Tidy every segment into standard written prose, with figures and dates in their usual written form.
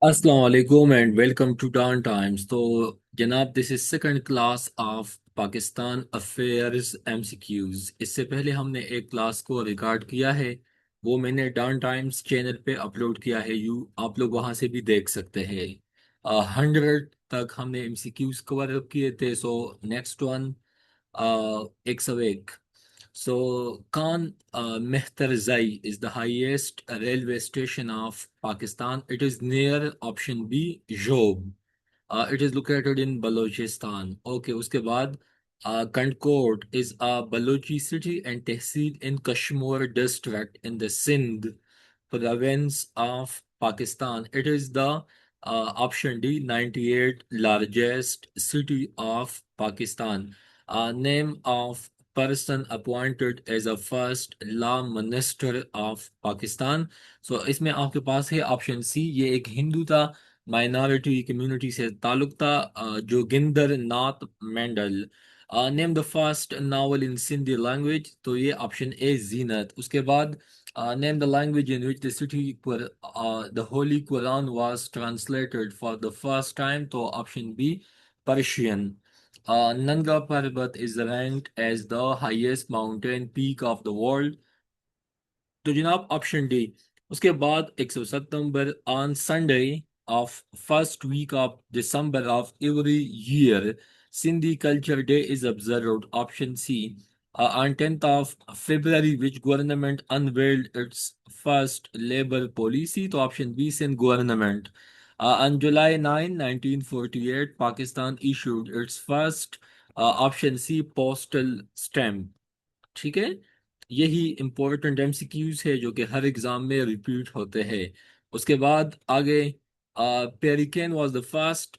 अस्सलाम वालेकुम and welcome to Dawn Times. तो जनाब, this is second class of Pakistan affairs MCQs. इससे पहले हमने एक क्लास को रिकॉर्ड किया है, वो मैंने डाउन टाइम्स चैनल पे अपलोड किया है। आप लोग वहां से भी देख सकते हैं। 100 तक हमने एमसीक्यूज कवर किए थे। So next one, 101। So, Khan Mehtarzai is the highest railway station of Pakistan. It is near option B, Job. It is located in Balochistan. Okay, उसके बाद Kandkot is a Balochi city and tehsil in Kashmir district in the Sindh province of Pakistan. It is the option D, 98 largest city of Pakistan. Name of person appointed as a first law minister of Pakistan. So इसमें आपके पास है option सी, ये एक हिंदू था, minority community से ताल्लुक था, Jogendra Nath Mandal. Name the first novel in Sindhi language, तो ये ऑप्शन ए जीनत। उसके बाद name the language in which the Holy Quran was translated for the first time, तो option B, Persian. Nanga Parbat is ranked as the highest mountain peak of the world, तो जनाब option D. उसके बाद 107 number, on Sunday of first week of December of every year Sindhi culture day is observed, option C. On 10th of February, which government unveiled its first labor policy? तो option B, Sindh government. On July 9, 1948, Pakistan issued its first, option C, postal stamp। ठीक है, यही important MCQs है जो कि हर exam में repeat होते हैं। उसके बाद आगे, Perry Keene was the first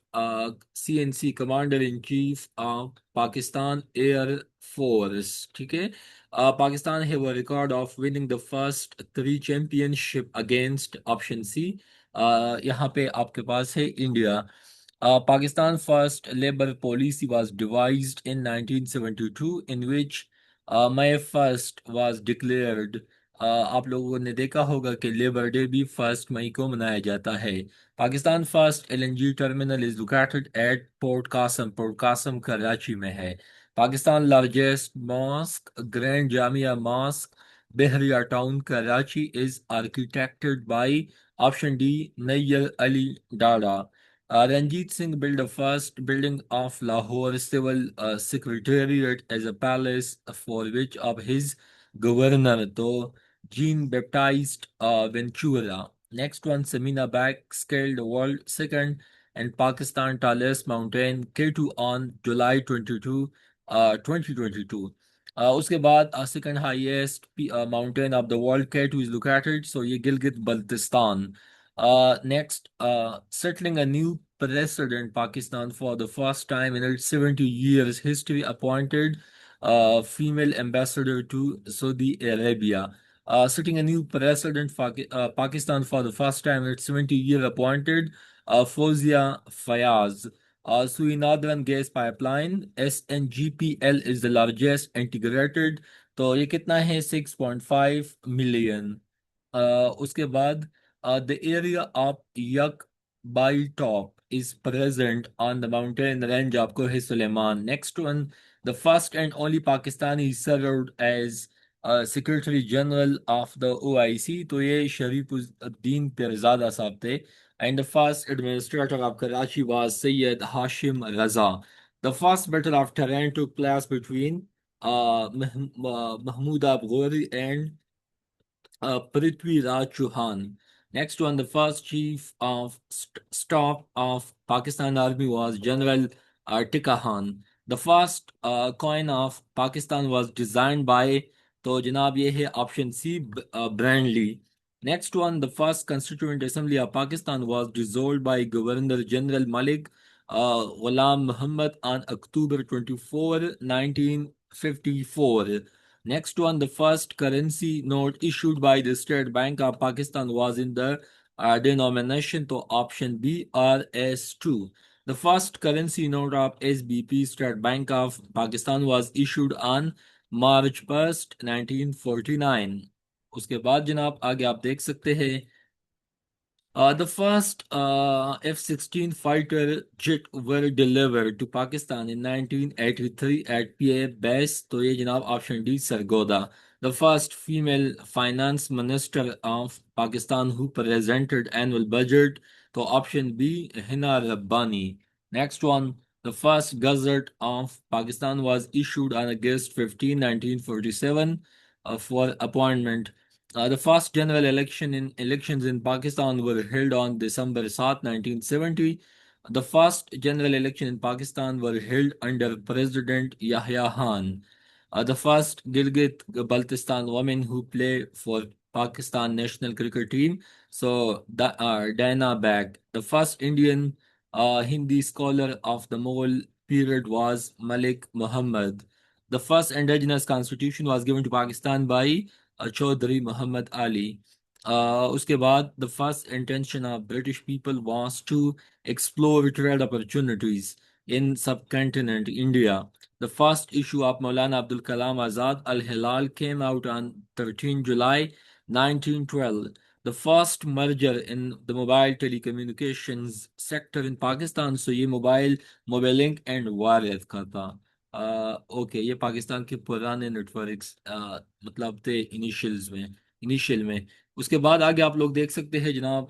C in C commander in chief of Pakistan air force. ठीक है, Pakistan have a record of winning the first 3 championship against, option C. यहाँ पे आपके पास है India. Pakistan first labor policy was devised in 1972 in which May first was declared. आप लोगों ने देखा होगा कि लेबर डे भी 1 मई को मनाया जाता है। Pakistan first LNG terminal is located at port Qasim Karachi में है। Pakistan largest mosque grand Jamia mosque Bahria town Karachi is architected by, option D, Nayyar Ali Dada. Ranjit Singh built the first building of Lahore civil secretariat as a palace for which of his governor, to Jean Baptiste Ventura. Next one, Samina Bag scaled the world second and Pakistan tallest mountain K2 on July 22, 2022. उसके बाद second highest mountain of the world K2 is located, so ये Gilgit Baltistan. Next, settling a new president, Pakistan for the first time in its 70 years history appointed female ambassador to Saudi Arabia. Setting a new president, Pakistan for the first time in its 70-year appointed Fozia Fayaz. Sui Northern Gas Pipeline, SNGPL, is the largest integrated, तो ये कितना है, 6.5 million. उसके बाद, the area of Yak Top is present on the mountain range of Koh Suleiman. Next one, the first and only Pakistani served as Secretary General of the OIC, तो ये शरीफुद्दीन पिरज़ादा साहब थे। And the first administrator of Karachi was Sayyid Hashim Raza. The first battle of terrain took place between Mahmud Abghori and Prithvi Raj Chauhan. Next one, the first chief of staff of Pakistan Army was General Tika Khan. The first coin of Pakistan was designed by, तो जनाब ये है option C, Brandley. Next one, the first Constituent Assembly of Pakistan was dissolved by Governor General Malik Ghulam Muhammad on October 24, 1954. Next one, the first currency note issued by the State Bank of Pakistan was in the denomination to option B, RS2. The first currency note of SBP, State Bank of Pakistan, was issued on March 1st, 1949. उसके बाद जनाब आगे आप देख सकते हैं, The first F-16 fighter jet were delivered to Pakistan in 1983 at PA base. तो ये जनाब option D Sargodha. The first female finance minister of Pakistan who presented annual budget. तो option B Hina Rabbani. Next one. The first Gazette of Pakistan was issued on August 15, 1947 for appointment. The first general elections in Pakistan were held on December 7, 1970. The first general election in Pakistan were held under President Yahya Khan. The first Gilgit-Baltistan woman who play for Pakistan national cricket team. So Diana Bag. The first Indian Hindi scholar of the Mughal period was Malik Muhammad. The first indigenous constitution was given to Pakistan by Chaudhry Muhammad Ali. उसके बाद the first intention of British people was to explore trade opportunities in subcontinent India. The first issue of Maulana Abdul Kalam Azad Al Hilal came out on 13 July 1912. The first merger in the mobile telecommunications sector in Pakistan. So ये मोबाइलिंक and wireless का था. Okay ये पाकिस्तान के पुराने networks मतलब थे initial में. उसके बाद आगे आप लोग देख सकते हैं जनाब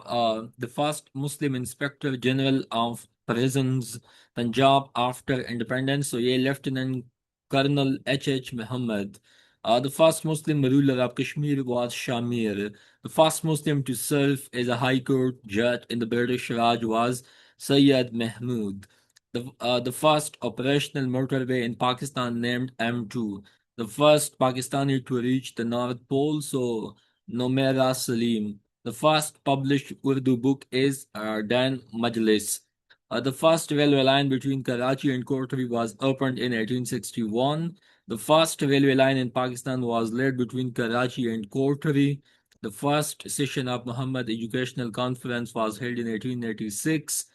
the first Muslim inspector general of prisons Punjab after independence. तो ये lieutenant colonel H. H. Muhammad. The first Muslim ruler of Kashmir was Shamir. The first Muslim to serve as a High Court judge in the British Raj was Sayyid Mahmud. The first operational motorway in Pakistan named M2. The first Pakistani to reach the North Pole, so Nomera Salim. The first published Urdu book is Dan Majlis. The first railway line between Karachi and Kotri was opened in 1861. The first railway line in Pakistan was laid between Karachi and Kotri. The first session of Muhammad Educational Conference was held in 1886.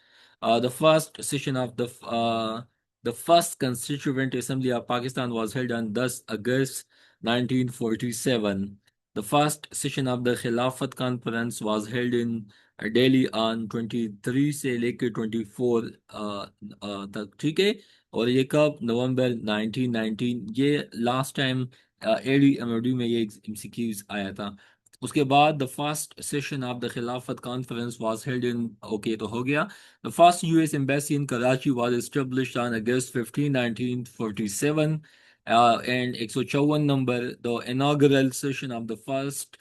The first session of the first Constituent Assembly of Pakistan was held on 10 August 1947. The first session of the Khilafat Conference was held in Delhi on 23 से लेके 24 तक. ठीक है. और ये कब नवंबर 1919 ये last time AD में ये MCQs आया था. उसके बाद the first session of the Khilafat conference was held in. Okay तो हो गया. The first US embassy in Karachi was established on August 15, 1947. And 154 number the inaugural session of the first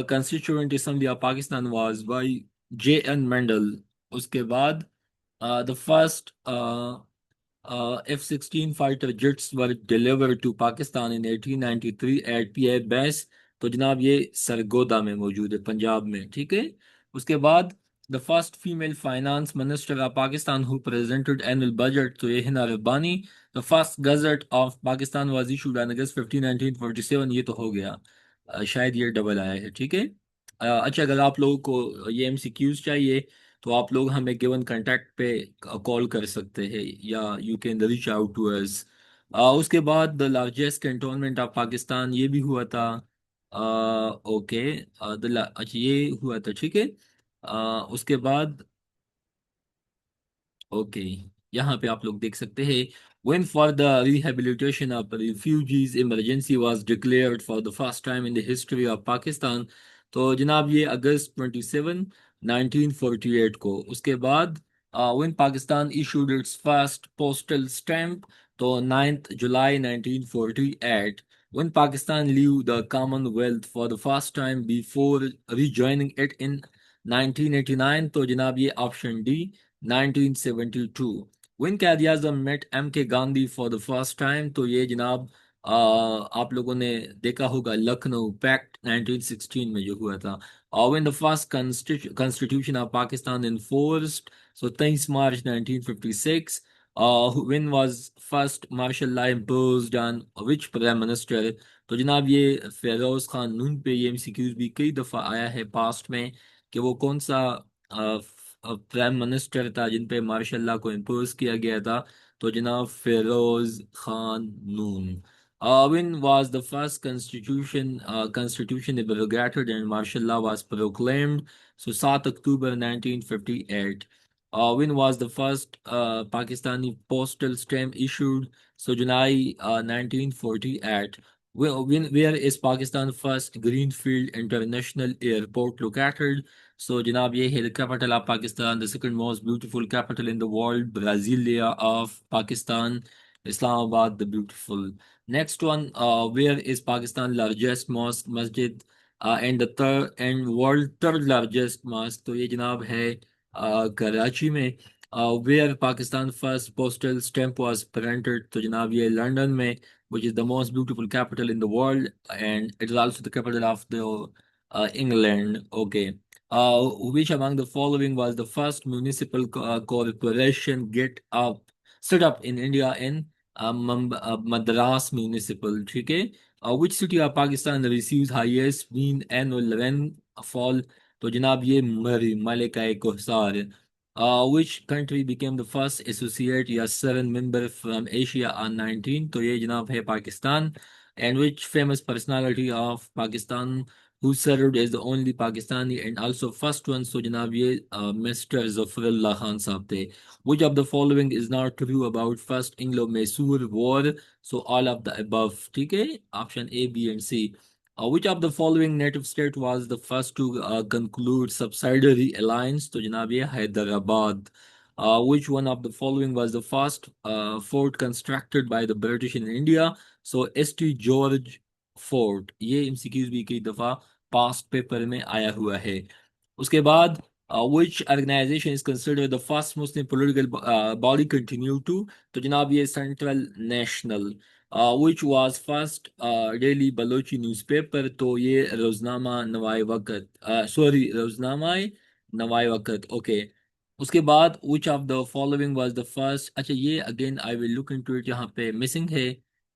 Constituent Assembly of Pakistan was by J.N. Mendel. उसके बाद the first F-16 fighter jets were delivered to Pakistan in 1893 at PA base. तो जनाब ये सरगोदा में मौजूद है पंजाब में. ठीक है. उसके बाद the first female finance minister of Pakistan who presented annual budget. तो ये Hina Rabbani. The first gazette of Pakistan was issued on August 15, 1947. ये तो हो गया. शायद ये डबल आया है. ठीक है. अच्छा अगर आप लोगों को ये MCQs चाहिए तो आप लोग हमें गिवन कांटेक्ट पे कॉल कर सकते हैं या you can reach out to us. उसके बाद the largest cantonment of Pakistan ये भी हुआ था. ओके. अच्छा ये हुआ था. ठीक है. उसके बाद ओके यहाँ पे आप लोग देख सकते हैं. When for the rehabilitation of refugees emergency was declared for the first time in the history of Pakistan. तो जनाब ये August 27, 1948 को. उसके बाद when Pakistan issued its first postal stamp. तो 9th July 1948. When Pakistan leave the Commonwealth for the first time before rejoining it in 1989. तो जनाब ये option D 1972. When Quaid Azam met MK Gandhi for the first time. तो ये जनाब आप लोगों ने देखा होगा लखनऊ पैक्ट 1916 में जो हुआ था. और when the first constitution of Pakistan enforced. So 23 March 1956. When was first martial law imposed on which prime minister. तो जनाब ये फेरोज खान नून पे ये MCQs भी कई दफ़ा आया है पास्ट में कि वो कौन सा प्राइम मिनिस्टर था जिन पे मार्शल लॉ को इम्पोज किया गया था. तो जनाब फेरोज खान नून. When was the first constitution abrogated and martial law was proclaimed. So 7 October 1958. When was the first Pakistani postal stamp issued? So July 1948. Where is Pakistan first Greenfield International Airport located? So जनाब ये है the capital of Pakistan, the second most beautiful capital in the world, Brasilia of Pakistan, Islamabad the beautiful. Next one, where is Pakistan largest mosque masjid? And the third and world third largest mosque तो ये जनाब है कराची में. Where Pakistan first postal stamp was printed तो जनाब ये London में, which is the most beautiful capital in the world, and it is also the capital of the England. Okay. Which among the following was the first municipal corporation set up in India in Madras Municipal? ठीक है. Which city of Pakistan receives highest mean annual rainfall? तो जनाब ये मरी मलिका कोहसार. Which country became the first associate या seven member from Asia on 19? तो ये जनाब है Pakistan. And which famous personality of Pakistan who served as the only Pakistani and also first one? So जनाब ये Mr. Zafrullah Khan साहब थे. Which of the following is not true about first Anglo-Mysore War? So all of the above. ठीक है. Option A, B, and C. Which of the following native state was the first to conclude subsidiary alliance? तो जनाब ये Hyderabad. Which one of the following was the first fort constructed by the British in India? So St. George Fort. ये MCQs भी कई दफा past paper में आया हुआ है. उसके बाद which organization is considered the first Muslim political body continue to? तो जनाब ये central national. Which was first daily Balochi newspaper? तो ये रोजनामा नवाए वक्त, सॉरी रोजनामा नवाए वक्त. ओके. उसके बाद which of the following was the first, अच्छा ये again I will look into it, यहाँ पे मिसिंग है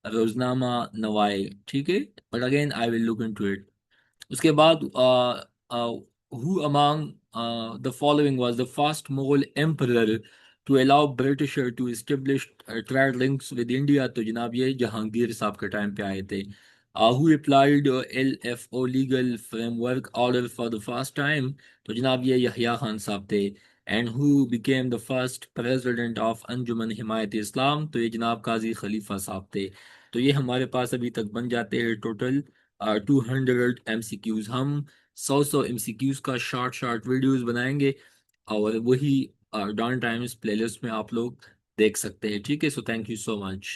रोजनामा नवाए. ठीक है. But again I will look into it. उसके बाद who among the following was the first Mughal emperor to allow Britisher to establish trade links with India? तो जनाब ये जहांगीर साहब के टाइम पे आए थे. Who applied LFO legal framework order for the first time? तो जनाब ये यहया खान साहब थे. And who became the first president of Anjuman Himayat Islam? तो ये जनाब काजी खलीफा साहब थे. तो ये हमारे पास अभी तक बन जाते हैं टोटल 200 MCQs. हम 100 MCQs का शॉर्ट शॉर्ट वीडियोस बनाएंगे और वही डॉन टाइम्स प्लेलिस्ट में आप लोग देख सकते हैं. ठीक है. So thank you so much.